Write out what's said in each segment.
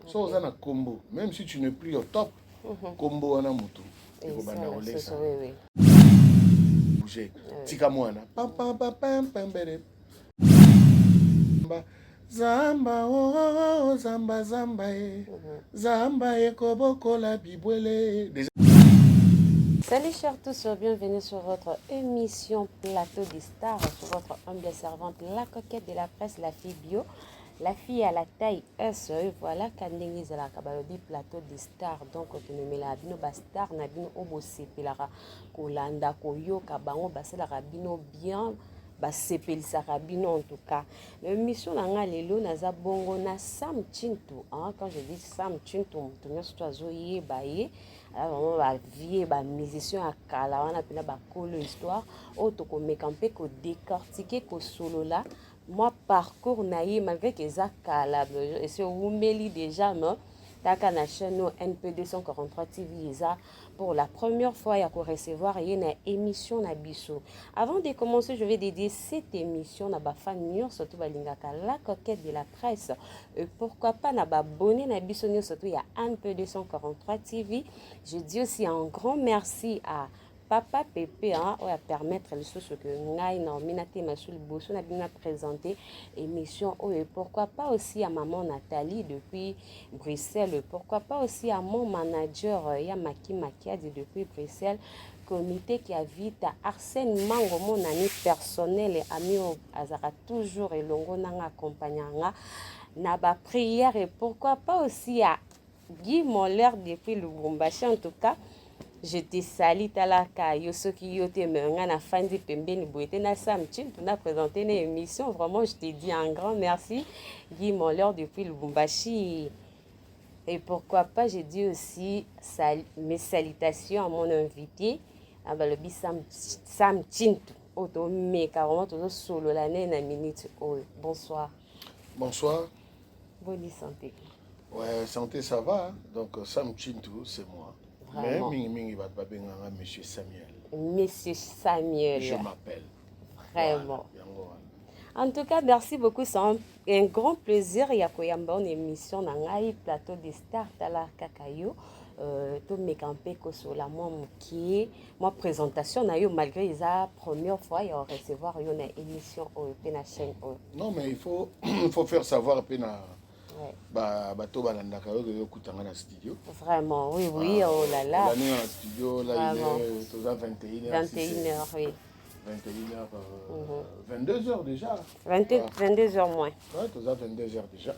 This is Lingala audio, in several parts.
So ça na combo, même si tu n'es plus au top, combo wana mutu. Bouger. Tika mwana. Pam pam pam pam pam bere. Zamba oh zamba zamba zamba koboko la bibwele. Salut chers tous, bienvenue sur votre émission Plateau des Stars, sur votre humble servante, la coquette de la presse, la fille bio, la fille à la taille S. Et voilà, Kandengis à la Kabalobi Plateau des Stars. Donc, tu ne mets la bino star, na bino obo sepelara, kolanda, koyo, kabango, basse la rabino bien. Basepeli sarabino en tout cas. L'émission nanga lelo naza bongo na Sam Chintu. Quand je dis Sam Chintu, tu n'as pas zoyé baye. Alors vraiment ba vie ba musicien à kala wana pena ba kolo histoire. Auto ko mekampe ko décortiquer ko solo là. Moi parcours naïe malgré que za kala et c'est umeli déjà non. Taka na chaîne NP 243 TV ça pour la première fois il y a recevoir une émission na biso. Avant de commencer, je vais dédier cette émission na ba fan mur surtout ba lingaka la coquette de la presse. Et pourquoi pas na ba abonné na biso surtout il y a NP 243 TV. Je dis aussi un grand merci à Papa Pépé, on va permettre les choses que Ngai Naominate Masoul Bosso n'a bien présenté émission. Et pourquoi pas aussi à maman Nathalie depuis Bruxelles. Pourquoi pas aussi à mon manager Yamaki Makiadi depuis Bruxelles. Comité qui invite à Arsène Mango, mon ami personnel et ami Azara toujours et longo nanga accompagnanga. Naba prière et pourquoi pas aussi à Guy Moller depuis le Lubumbashi en tout cas. Je te salue talaka yosoki yote menga na fandi pembeni boete na samchin pour na présenter une émission. Vraiment je te dis un grand merci Guy Moller depuis Lubumbashi. Et pourquoi pas je dis aussi mes salutations à mon invité le Sam Chintu auto me carrément tout solo l'année na minute. Bonsoir. Bonsoir. Bonne santé. Ouais, santé ça va. Donc Sam Chintu c'est moi. Vraiment. Mais Monsieur Samuel. Monsieur Samuel. Je m'appelle. Vraiment. Voilà. En tout cas, merci beaucoup. C'est un grand plaisir. Il y a une émission dans le plateau des stars Tala Kakayo. Tout mes campés sur la moi présentation malgré la première fois il y a recevoir une émission au chaîne. Non mais il faut faire savoir pena. Bato balandaka yo kutanga na studio. Vraiment, oui, oh là là. On est en studio là, il est 21h. 21h, oui. 21h, 22h déjà. 22h moins. Ouais, 22h déjà.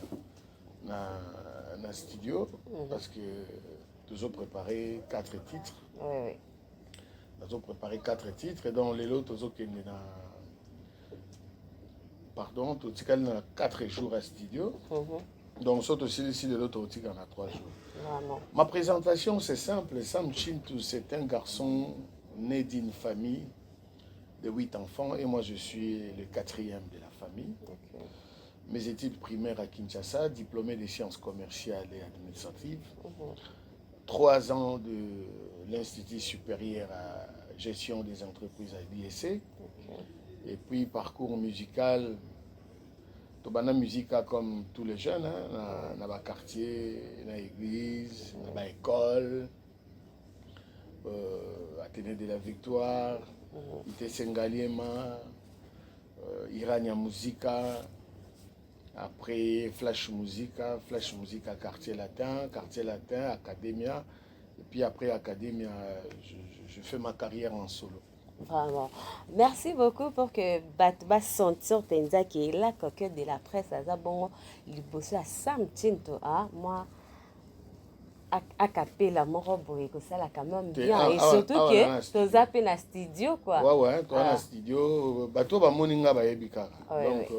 Na studio, parce que nous avons préparé 4 titres. Oui. Nous avons préparé 4 titres et dans les autres, nous avons pardon, tout ça 4 jours à studio. Donc, saute aussi ici de l'autre outil en a 3 jours. Vraiment. Ma présentation, c'est simple. Sam Chintu, c'est un garçon né d'une famille de 8 enfants et moi, je suis le 4e de la famille. Okay. Mes études primaires à Kinshasa, diplômé des sciences commerciales et administratives. 3 ans de l'Institut supérieur à gestion des entreprises à l'ISC. Et puis, parcours musical. Tobana musique comme tous les jeunes, dans le quartier, dans l'église, dans l'école, Athénée de la Victoire, Ité Sengaliema, Irania Musica, après Flash Musica, Quartier Latin, Academia, et puis après Academia, je fais ma carrière en solo. Vraiment. Merci beaucoup pour que Batba sentir Tenza qui est la coquette de la presse à Zabongo, il bosse à Sam Chintu. Moi, à capella, mon robot, que ça là quand même bien. Et surtout que tu as appelé dans studio quoi. Ouais, toi dans studio, bateau ba moninga ba yebika. Donc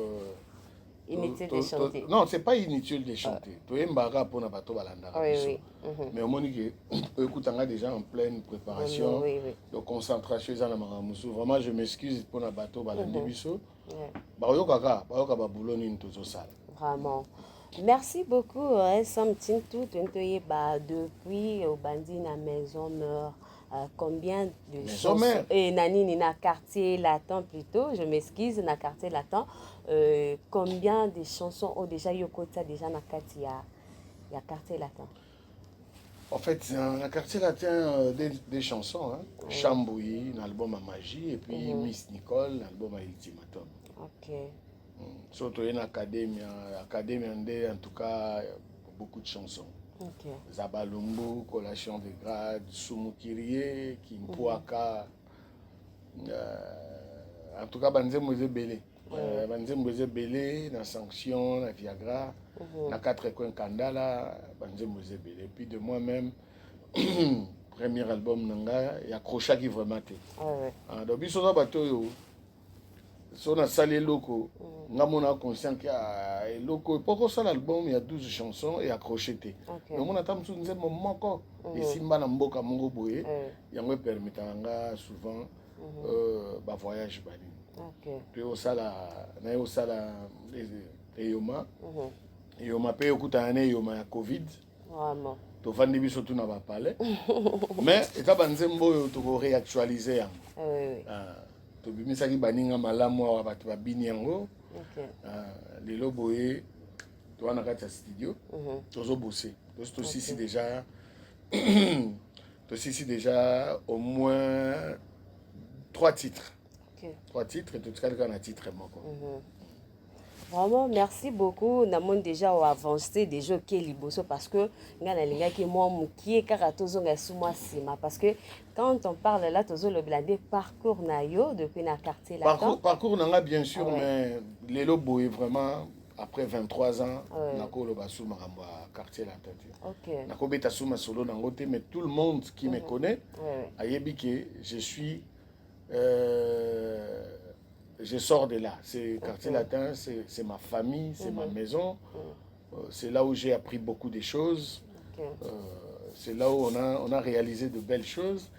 inutile de chanter. Non, c'est pas inutile de chanter. Tu es mbara pour na bateau balanda. Oui. Mais au monique écoutanga déjà en pleine préparation. Oui. De concentration dans Maramusu. Vraiment je m'excuse pour na bateau balanda biso. Ba yoka ba boulot ni tozo sala. Vraiment. Merci beaucoup Sam Chintu depuis au bandi na maison meurt. Combien de chansons et Nani na quartier latin plutôt, je m'excuse na quartier latin, combien de chansons ont déjà yokota déjà na katia Il y a quartier latin. En fait, c'est un quartier latin des chansons. Hein. Chambouille, un album à Magie, et puis Miss Nicole, un album à Ultimatum. Ok. Surtout une académie, en tout cas, beaucoup de chansons. Ok. Zabalumbu, Collation de Grade, Sumukirie, Kimpuaka. En tout cas, Banzembo Belé. Banzembo Belé, na Sanction, na Viagra, na 4 coins Kandala, Banzembo Belé. Et puis de moi-même, premier album Nanga, il y a Crochat qui vraiment été. Donc, ils sont dans bateau. Si on a salé loco, on a conscient qu'il y a loco. Pourquoi ça l'album, il y a 12 chansons et accrocheté. Donc on a tant de moments encore. Et si on a mboka mongo boye, il y a un permis souvent voyage bani. Puis au sala, na au sala eyoma. Eyoma pe okuta ane eyoma ya Covid. Vraiment. To vandi biso tu na ba palais. Mais eta banzembo to réactualiser. Oui. Tobimisaki baninga malamu awa bato babini yango lelo boye toza na kati ya studio tozobose tosisi déjà au moins 3 titres. 3 titres et totikali kaka na titre moko. Vraiment, merci beaucoup. Nous avons déjà avancé déjà au Liboso parce que nous avons parce que quand on parle là, tozo le blindé parcours nayo depuis na quartier là. Parcours nanga bien sûr, mais Lelo Boy vraiment après 23 ans nako lo basu makambo quartier là tête. OK. Nako beta suma solo nangote mais tout le monde qui me connaît ayebi que je sors de là. C'est quartier latin, c'est ma famille, c'est ma maison. C'est là où j'ai appris beaucoup de choses. C'est là où on a réalisé de belles choses.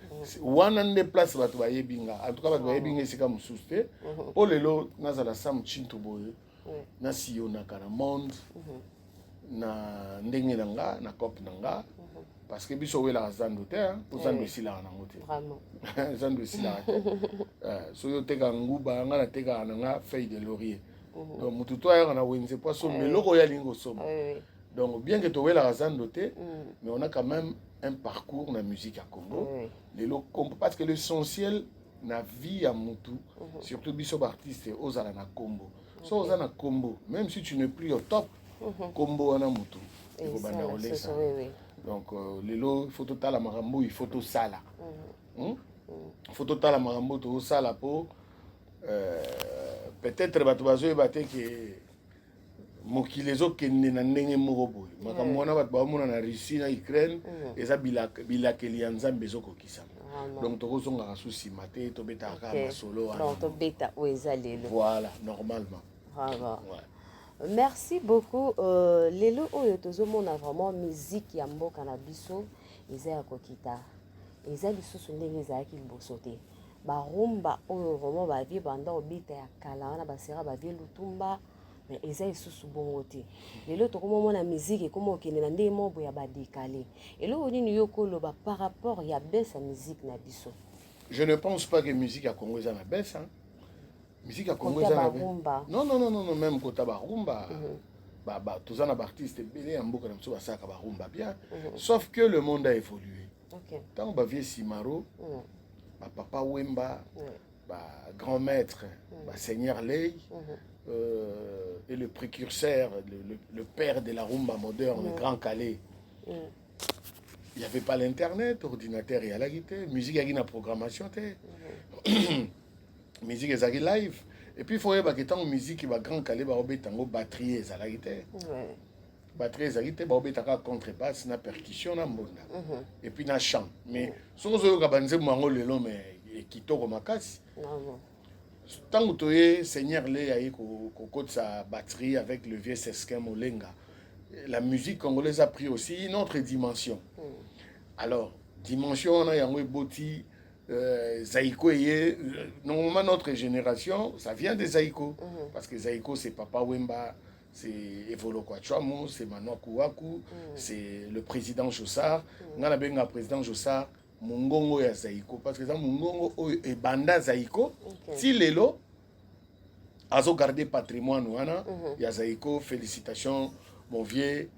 One des places en tout cas Binga c'est comme souste. Pour le lot, nazala sam chintuboye. Na siyo na monde, na ndenge nanga, na cop nanga. Parce que biso we la zando te pour zando sila na ngote. Vraiment. Zando sila. So yo teka nguba nga na teka nga feuille de laurier. Donc mutu to ya na wenze poisson mais loko ya lingo somme. Donc bien que to we la zando te, mais on a quand même un parcours dans la musique à Congo. Parce que l'essentiel na vie à mutu, surtout biso artiste ozala na Congo. So ozala na Congo, même si tu n'es plus au top, Congo ana mutu. Donc, il faut tout à la marambo, il faut tout ça là. Il faut tout à la marambo, tout ça là pour. Peut-être que mokilezo kende na ndenge moko boye. Makamona bato ba na Russie na Ukraine, eza bilakeli ya Nzambe ezokokisa. Donc tozonga ka souci maté to beta ka masolo. Donc to beta oeza lelo. Voilà, normalement. Voilà. Merci beaucoup. Lelo oyo tozomona vraiment musique ya mboka na biso eza ya kokita. Eza lisusu ndenge ezalaki liboso te. Barumba oyo vraiment bavie banda obita ya kala wana basera bavie lutumba mais eza lisusu bongo te. Lelo tokomona musique ekoma okende na ndenge mobo ya badekale. Elo nini yo koloba par rapport ya baisse ya musique na biso? Je ne pense pas que musique à Congo eza na baisse hein. Musique à Congo non même kota barumba tous les artistes belé en mboka na biso basaka barumba bien sauf que le monde a évolué. Tant ba vieux Simaro papa Wemba grand maître Seigneur Ley et le précurseur le père de la rumba moderne le grand Calais. Il n'y avait pas l'internet, ordinateur et à la guitare, musique à la programmation musique est live et puis il faut que tant musique va grand Calais va obéir tango batterie et la guitare batterie et la guitare va obéir tango contrebasse na percussion na mbonda et puis na chant mais so zo ka banze mwango lelo mais kitoko makasi tant que Seigneur Lé a ko sa batterie avec le vieux Seskin Molenga la musique congolaise a pris aussi une autre dimension. Alors dimension on a yango boti Zaïko est normalement notre génération, ça vient de Zaïko parce que Zaïko c'est Papa Wemba, c'est Evolo Kwachwamu, c'est Manoa Kouakou, c'est le président Jossard. Ngana benga président Jossard Mungongo ya Zaïko parce que ça Mungongo et banda Zaïko si lelo azo garder patrimoine wana ya Zaïko. Félicitations mon vieux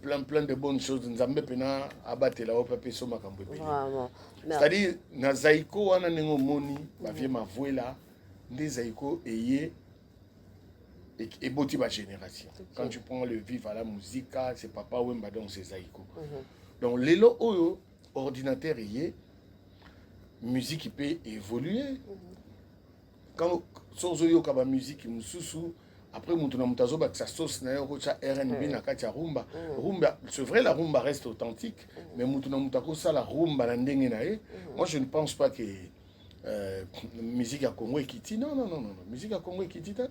plein de bonnes choses. Nzambe pena abatela o pape so makambo epele. Vraiment. C'est-à-dire na zaiko wana nengo moni ba vie ma voila nde zaiko eye et boti ba génération. Quand tu prends le vivre à la musique, c'est Papa Wemba donc c'est zaiko. Donc lelo oyo ordinateur eye musique qui peut évoluer. Quand sans oyo kaba musique mususu après mutuna mutazo ba sa sauce na yo cha R&B na kati ya rumba. Rumba c'est vrai la rumba reste authentique mais mutuna mutako ça la rumba na ndenge na ye. Moi je ne pense pas que musique à Congo ekiti non musique à Congo ekiti ta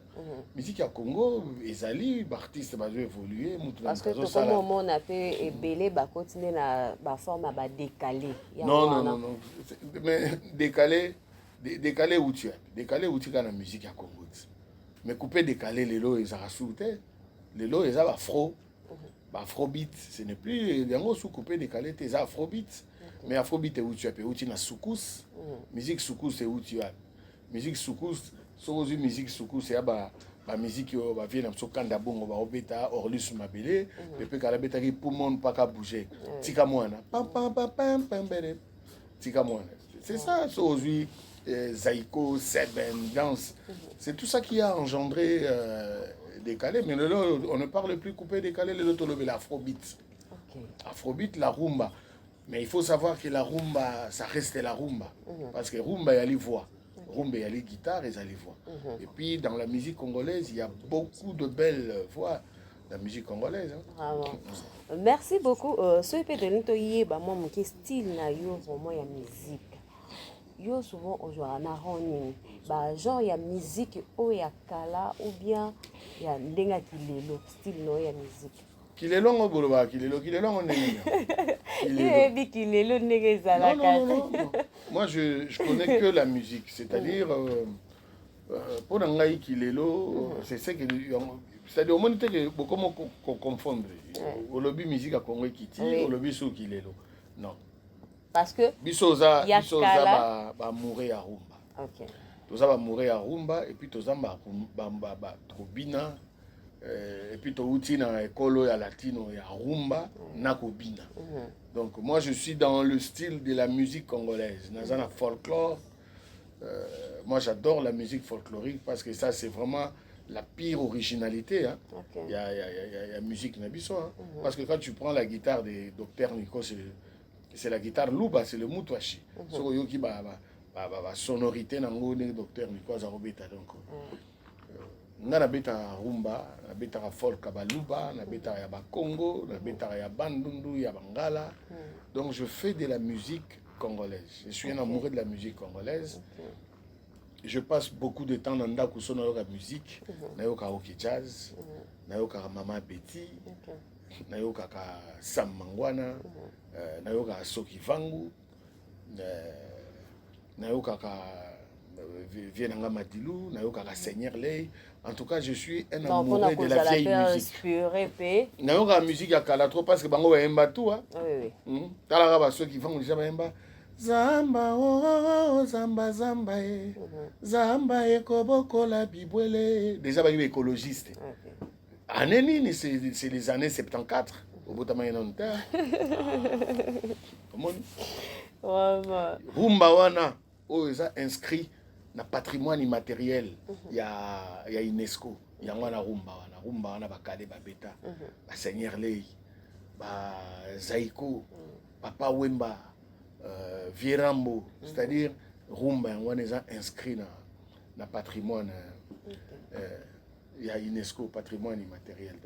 musique à Congo ezali artiste ba évoluer mutuna parce que tout comme on a fait ebele ba continuer na ba forme ba décalé. Non mais décalé où tu es dans la musique à Congo. Mais couper décalé les lots ils a sauté les lots ils a afro afrobeat ce n'est plus yango sous couper décalé tes afrobeat mais afrobeat où tu es où tu na soukous musique soukous c'est où tu as musique soukous so musique soukous c'est ba musique yo ba vient na so kanda bongo ba obeta Orlus Mabele depuis kala beta ki pour monde pas ka bouger tika mwana pam pam pam pam pam tika mwana c'est ça so aujourd'hui Zaiko, Seben, danse. C'est tout ça qui a engendré décalé. Mais là, on ne parle plus coupé décalé, l'afrobeat. Afrobeat, la rumba. Mais il faut savoir que la rumba, ça reste la rumba. Parce que rumba, il y a les voix. Rumba, il y a les guitares et il y a les voix. Et puis, dans la musique congolaise, il y a beaucoup de belles voix. La musique congolaise. Merci beaucoup. Ce que tu as dit, style na musique. Yo souvent aujourd'hui na roni ba genre ya musique o ya kala ou bien ya ndenga kilelo style no ya musique kilelo ngobolo ba kilelo ngo ndenge kilelo ndenge zala non moi je connais que la musique c'est-à-dire pour ngai kilelo c'est ce que c'est-à-dire au monde que beaucoup confondre au lobby musique à Congo kiti au lobby sou kilelo non. Parce que bisoza ba mourir à rumba. OK. Toza ba mourir à rumba et puis toza ba kobina et puis to uti na ekolo ya latino ya rumba na kobina. Donc moi je suis dans le style de la musique congolaise, dans la folklore. Moi j'adore la musique folklorique parce que ça c'est vraiment la pire originalité hein. Il y a musique na biso hein. Parce que quand tu prends la guitare des Dr Nico c'est la guitare luba, c'est le mutwashi. So yoki ba sonorité nango ne docteur Nico za robeta donc. Nga na beta rumba, na beta folk ba luba, na beta ya ba Congo, na beta ya bandundu ya bangala. Donc je fais de la musique congolaise. Je suis un amoureux de la musique congolaise. Je passe beaucoup de temps dans ndako sono la musique, na yoka hockey jazz, na yoka mama Betty. Nayoka ka Sam Mangwana, nayoka Soki Vangu, nayoka ka Vienanga Madilou, nayoka ka Seigneur Lay. En tout cas, je suis un amoureux de la vieille musique. Nayoka musique ya kala trop parce que bango ba emba tout hein. Oui. Tala ba Soki Vangu déjà ba emba. Zamba oh zamba zamba e. Zamba e koboko la bibwele. Déjà ba écologiste. Aneni, c'est les années 74. Au bout de rumba wana, oh, ils ont inscrit na patrimoine immatériel. Il y a UNESCO. Il y a wana rumba wana. Rumba wana bakade babeta. Ba Seigneur Lay, ba Zaiko, Papa Wemba, Vierambo. C'est-à-dire rumba wana ils ont inscrit na patrimoine. Il y a UNESCO, patrimoine immatériel.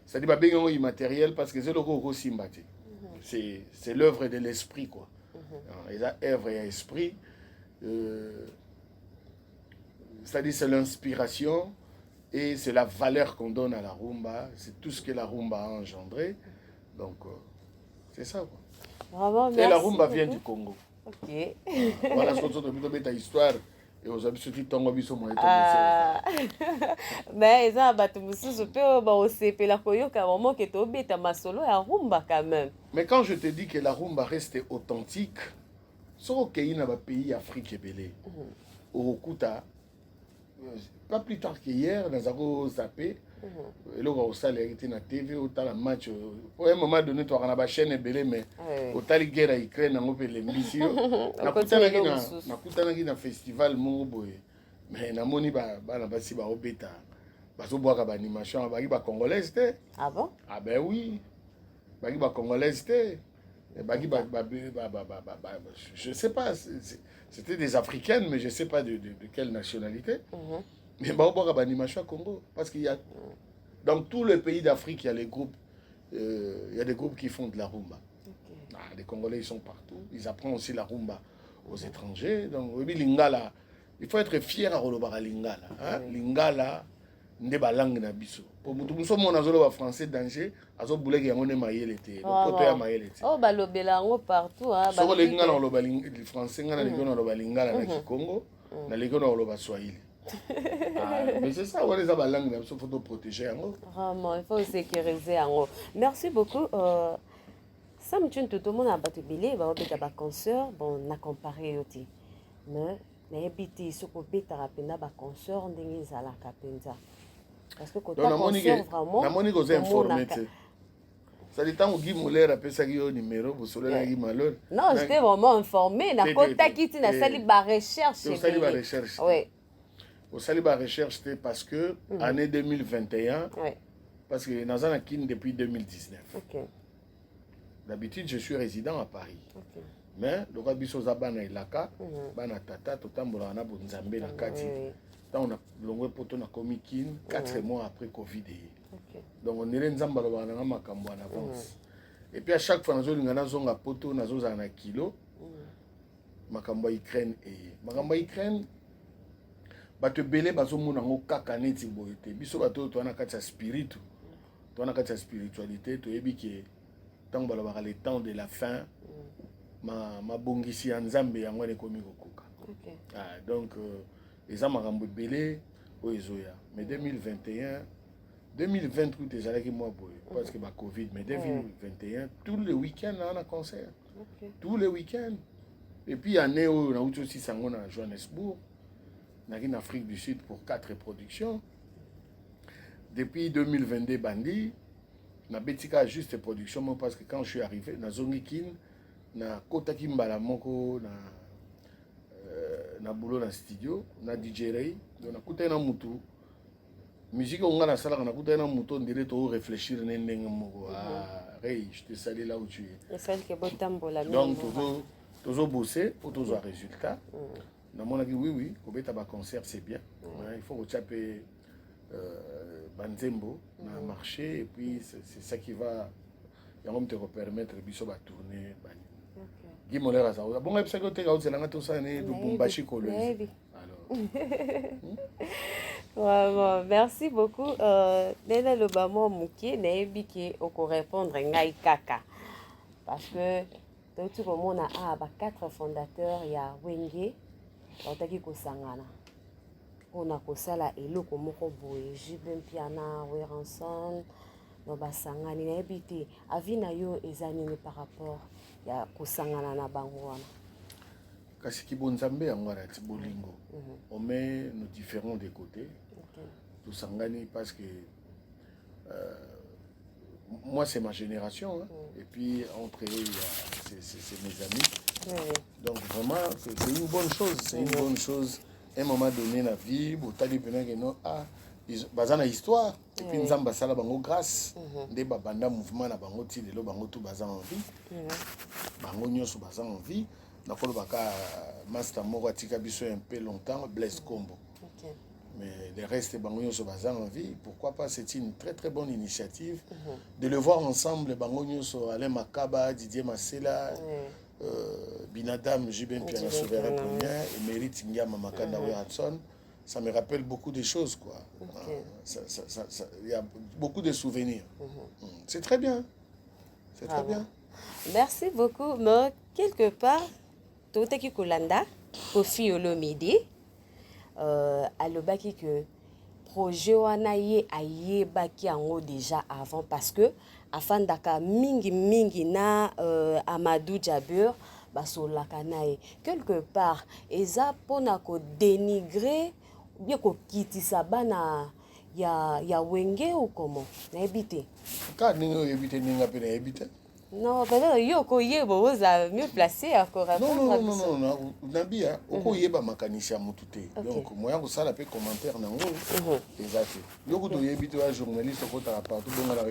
C'est-à-dire que c'est immatériel parce que c'est le gros symbati. C'est l'œuvre de l'esprit, quoi. Il y a œuvre et esprit. C'est-à-dire c'est l'inspiration et c'est la valeur qu'on donne à la rumba. C'est tout ce que la rumba a engendré. Donc, c'est ça, quoi. Vraiment, et la rumba vient du Congo. Ok. Voilà ce qu'on a dit histoire. Et aux habitudes, ton biso moi mais ça ba tumususu pe ba osepe la koyoka moment que to beta masolo ya rumba quand même. Mais quand je te dis que la rumba reste authentique, so que na ba pays Afrique belé. Okuta pas plus tard qu'hier, nous avons zappé. Et là, on a été na TV, on a match. Pour un moment donné, tu as une chaîne belé, mais on a la guerre à Ukraine, on a fait l'émission. On a fait un festival, mais on a moni ba basi ba obeta. Baso boire ba animation, ba congolaise. Ah bon? Ah ben oui. Ba congolaise. Je sais pas, c'était des Africaines, mais je sais pas de quelle nationalité. Mais bah, on voit l'animation au Congo. Parce qu'il y a. Dans tous les pays d'Afrique, il y a les groupes. Il y a des groupes qui font de la rumba. Ah, les Congolais, ils sont partout. Ils apprennent aussi la rumba aux étrangers. Donc, oui, Lingala. Il faut être fier à Rolobara Lingala. Hein? Lingala, n'est pas langue na biso. Pour nous sommes en français danger. Azo boule qui on est maillé l'été. Oh, bah le bélango partout. Sur les Lingala, le français, on a les Lingala na Congo. Na les Lingala, on a Swahili. Mais c'est ça, on a la langue, il faut protéger. Vraiment, il faut sécuriser. Merci beaucoup. Sam, tu tout le monde a battu billet, va obéir à concert, bon, on a comparé aussi. Mais n'habiter ce qu'on peut rapidement à concert, on dit à la capenza. Parce que quand on concert vraiment, on est informé. Ça dit tant que Guy Moller a fait un numéro pour cela Guy Malheur. Non, j'étais vraiment informé. Na contacté na sali ba recherche. Oui. Au Saliba Recherche, c'était parce que année 2021, parce que dans un Akin depuis 2019. D'habitude, je suis résident à Paris. Mais le roi Bissoza Bana Ilaka, Bana Tata, Totambola na Bunzambe na Kati. On a l'ongwe poto na Komikin 4 mois après Covid. Donc on est en Zambalo na makambo en avance. Et puis à chaque fois, nous avons zonga poto, nous avons un kilo. Makambo Ukraine et makambo Ukraine. Bato belé bazo mona ngo kaka neti boyete biso bato to na kati ya spiritu to na kati ya spiritualité to yebi ke tant balobaka le temps de la fin ma bongisi ya nzambe yango ne komi kokoka. Donc eza makambo belé o ezoya mais 2021 2020 tout ezalaki moi boye parce que ba Covid mais 2021 tous les week-ends on a concert. Tous les week-ends et puis année où on a aussi sango na Johannesburg. En Afrique du Sud pour 4 productions. Depuis 2022, Bandi, na betika juste production parce que quand je suis arrivé, na Zongikin, na Kota Kimbala Moko, na boulot na studio, na DJ Ray, na kuta na mutu. Musique on a la salle, on a kuta na mutu, on dirait to réfléchir n'endenga moko. Ah, Ray, je te salue là où tu es. Et celle qui est botambola. Donc toujours bosser pour toujours résultat. Dans mon avis, oui, au concert, c'est bien. Il faut rechaper Banzembo, dans le marché, et puis c'est ça qui va te permettre de tourner. Guy Moller a ça. Bon, et puis c'est là tout ça, de Bumbashi Kolonzi. Alors. Merci beaucoup. Nena Lobamo Mouki, Naebi qui au répondre Ngai Kaka. Parce que tout le monde a 4 fondateurs, il y a Wenge. Otaki kosangana ona kosala eloko moko boye Jibin Piana Weranson no basangani na ebite avina yo ezanini par rapport ya kosangana na bango wana kasi kibonzambe yango ala tibolingo on met nos différents des côtés tout sangani parce que moi c'est ma génération hein, et puis entre eux c'est mes amis. Donc vraiment, c'est une bonne chose. C'est une bonne chose. À un moment donné, la vie, Botali Benin, ils ont une histoire. Et puis, nous avons basala bango grâce. Des babanda mouvement na bango ti lelo bango tout bazan en vie. Bango nyoso bazan en vie. Na kolo baka master moko atika biso un peu longtemps Blaise Combo. Mais le reste bango nyoso bazan en vie. Pourquoi pas, c'est une très très bonne initiative de le voir ensemble bango nyoso Alain Makaba, Didier Masela. Binadam, Jibin Piana Souverain Premier, et Mérite Ndiama Makanda Hudson, ça me rappelle beaucoup de choses, quoi. Il y a beaucoup de souvenirs. C'est très bien. C'est très bien. Merci beaucoup. Mais quelque part, tout est qui Kolanda, Kofi Olomide, alobaki que projet wana ye ayebaki yango déjà avant parce que afin daka mingi na Amadou Djabur basolaka nae quelque part eza pona ko dénigrer bien ko kitisa bana ya wenge ou comment na ebité Quand nous éviter ninga pe na éviter. non peut-être yo ko yebo vous mieux placé encore non nabia oko yeba makanisi ya mutu te donc moya ko sala pe commentaire nango exact yo ko to yebite wa journaliste ko ta partout bonga la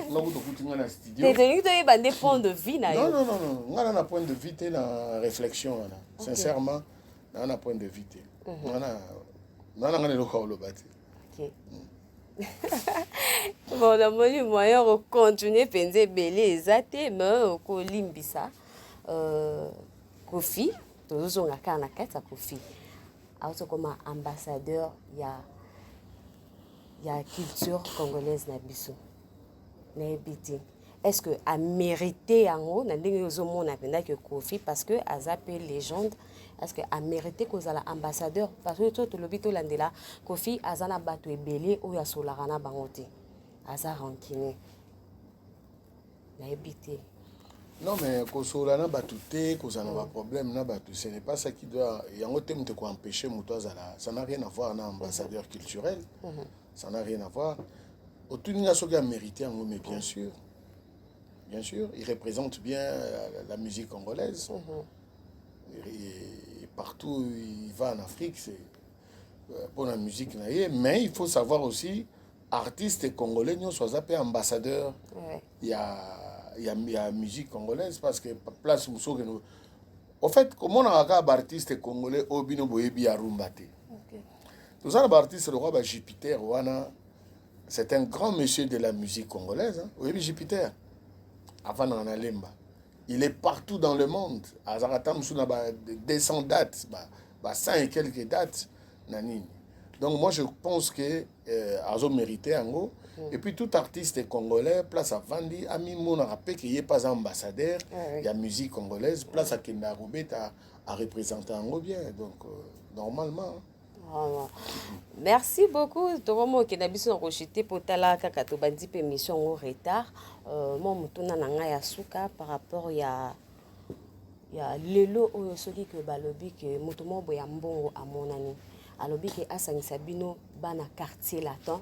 non ko to kutinga na studio te tenu to yeba des points de vie na yo non ngana na point de vue te na réflexion wana sincèrement na point de vue te ngana ngana lo ka lo bati OK bon na moni moyen de continuer penser belé ezate mais ko limbisa Kofi tozo nga kana kata Kofi auto comme ambassadeur ya culture congolaise na biso na ebiti est-ce que a mérité yango na ndenge ozomona penda que Kofi parce que azape légende est-ce que a mérité kozala ambassadeur parce que to lobi to landela Kofi azana bato ebele oyo asolaka na bango te aza rancune na ebiti. Non mais kosola na bato te kozana ba problème na bato ce n'est pas ça qui doit yango te mte ko empêcher muto azala ça n'a rien à voir na ambassadeur culturel ça n'a rien à voir otuninga soki a mérité yango mais bien sûr il représente bien la musique congolaise et partout où il va en Afrique c'est pour la musique mais il faut savoir aussi artistes congolais nous soit appelés ambassadeurs il y a musique congolaise parce que place où que nous en fait comment on a un artiste congolais au bino boyebi ya rumba te tous les artistes le roi Jupiter wana c'est un grand monsieur de la musique congolaise hein oyebi Jupiter avant na lemba il est partout dans le monde azaratam sous na 200 dates 100 et quelques dates nanini. Donc moi je pense que Azo méritait en gros. Et puis tout artiste congolais, place à Vandi, Ami Mona rappelle qu'il n'est pas ambassadeur, il y a musique congolaise, place à Kenda Roubet à représenter en gros bien. Donc normalement. Merci beaucoup. Tomo Kenabiso Rochité pour tala kaka to bandi pe mission au retard. Moi mutuna nanga ya suka par rapport ya lelo oyo soki ke balobi ke mutumo boya mbongo amonani. Alobi ke asangisa bino bana quartier latin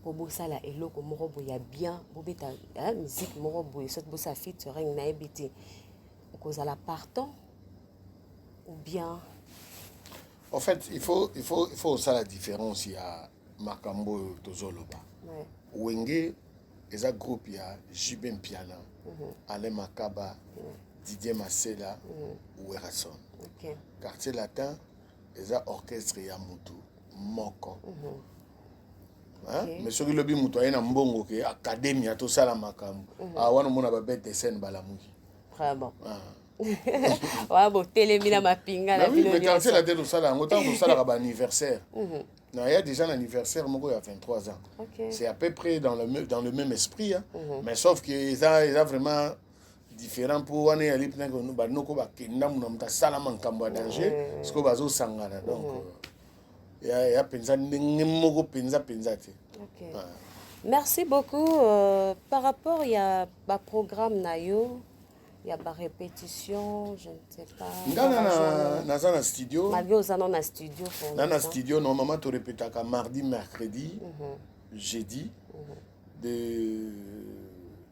pour bosala eloko moko boya bien bobeta musique moko boye sot bosa featuring na ebiti kozala partant ou bien en fait il faut ça la différence il y a makambo tozoloba wenge eza groupe ya Jiben Piana Alain Makaba Didier Masela Werason quartier latin eza orchestre ya mutu moko mais soki lobi mutu ayena mbongo ke académie to sala makambo wana mona ba bête de scène balamuki vraiment wa bo telemina mapinga na bino mais quartier latin to sala ngo tant to sala ba anniversaire non il y a déjà un anniversaire moko ya 23 ans c'est à peu près dans le même esprit hein mais sauf que ils a vraiment différent pour wana ya lipna ko ba noko ba kenda muna mta sala mankambo ya danger parce que bazo sangana donc ya penza moko penza te. Merci beaucoup par rapport il y a ba programme nayo il y a ba répétition je ne sais pas dans un studio malgré aux na studio pour dans studio normalement tu répétaka mardi mercredi jeudi de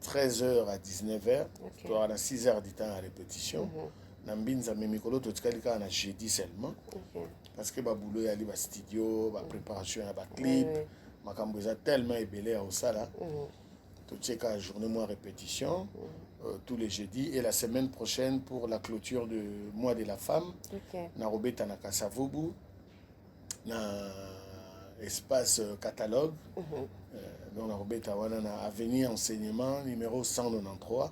13h à 19h tu auras 6h du temps à répétition Nambinza Memikolo to tkalika na jeudi seulement parce que ba boulot ya li ba studio ba préparation ya ba clip makambo za tellement ebelé au sala to tcheka journée mois répétition tous les jeudis et la semaine prochaine pour la clôture du mois de la femme na Robeta na Kasavobu na espace catalogue donc na Robeta wana na avenue enseignement numéro 193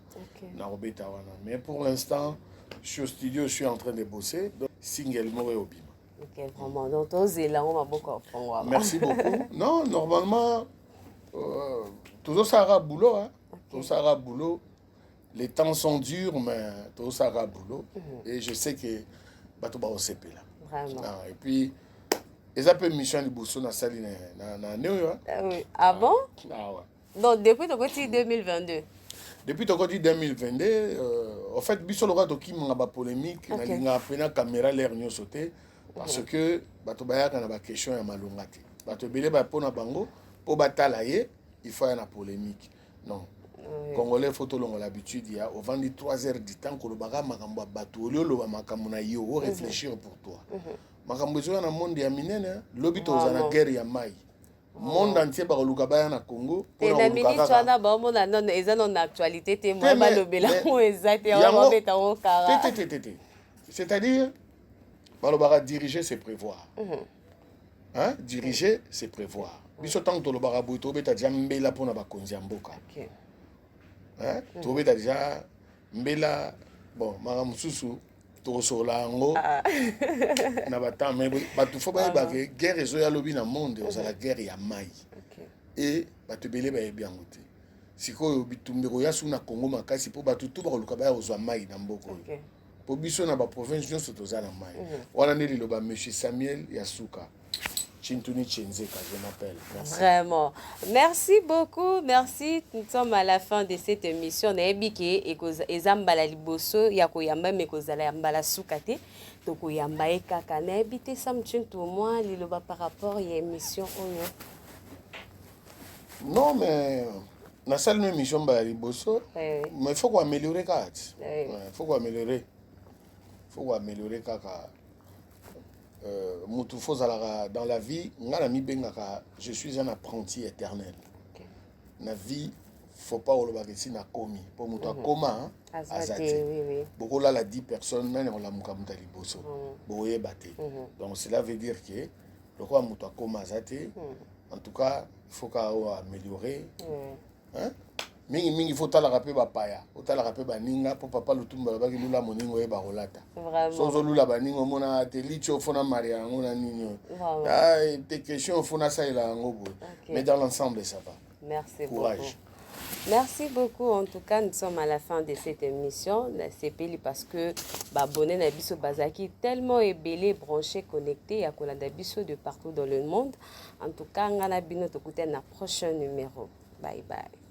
na Robeta wana mais pour l'instant je suis au studio, je suis en train de bosser. Donc, single Moré Obima. Ok, vraiment. Donc, on m'a beaucoup. Merci beaucoup. Non, normalement, tout ça sera boulot. Hein. Tout ça sera boulot. Les temps sont durs, mais tout ça sera boulot. Et je sais que Bato va au CP là. Vraiment. Et puis, ils appellent Michel Libousson dans salle na Néo. Oui. Ah bon? Ah ouais. Donc, depuis ton côté 2022. Depuis ton côté 2022, en fait, biso loka to ki manga ba polémique, na linga pena caméra l'air nyo sauté. Parce que bato bayaka na ba question ya malonga te. Bato belé ba pona bango po batala ye, il faut y na polémique. Non. Congolais faut to longo l'habitude ya au vendre 3 heures du temps ko lo baka makambo bato lo lo makambo na yo réfléchir pour toi. Makambo zo na monde ya minene lobito za na guerre ya mai. Monde entier ba luka baya na Congo pour na minute wana ba mo na non eza non actualité te moi ba lobela mo exact ya ba beta o kara. C'est-à-dire balobara diriger c'est prévoir. Hein? Diriger c'est prévoir. Biso tant to lobara boito beta jambela pona ba konzi mboka. OK. Hein? To beta déjà mbela bon mara mususu to sola ngo na bata mais batu fo ba ke guerre ezo ya lobi na monde oza la guerre ya mai. OK. Et batu belé ba yebi ngote. Sikoyo bitumbero ya suna Congo makasi po batu to ba luka ba ozwa mai na mboko. OK. Po biso na ba province nyonso toza na mai. Wana ndeli loba monsieur Samuel Yasuka. Chintuni Chenzeka, je m'appelle. Merci. Vraiment. Merci beaucoup. Merci. Nous sommes à la fin de cette émission. Naebike ezambala liboso ya koyamba mekozala yambala sukate. To koyamba ekaka naebite samchintu moi liloba par rapport à l'émission oyo. Non mais na salle une émission ba liboso. Mais il faut qu'on améliorer kaka. Il faut qu'on améliorer. Il faut qu'on améliorer kaka. Mutu fozala dans la vie ngana mi bengaka je suis un apprenti éternel. Okay. Na vie faut pas olobakisi na komi pour mutu akoma azate oui. Bokola la 10 personnes même on la mukamuta liboso boye baté. Donc cela veut dire que le roi mutu akoma azate en tout cas il faut qu'on améliorer. Hein? Mingi faut tala rapé ba paya otala rapé ba ninga po papa lutumba ba ki lula moningo e ba rolata sozo lula ba ningo mona te licho fona maria ngona ninyo des questions fona ça il a ngobo mais dans l'ensemble ça va. Merci courage beaucoup. Merci beaucoup. En tout cas, nous sommes à la fin de cette émission. C'est peli parce que abonné na biso bazaki tellement ébélé, branché, connecté à Kolanda biso de partout dans le monde. En tout cas, ngana bino to na prochain numéro. Bye bye.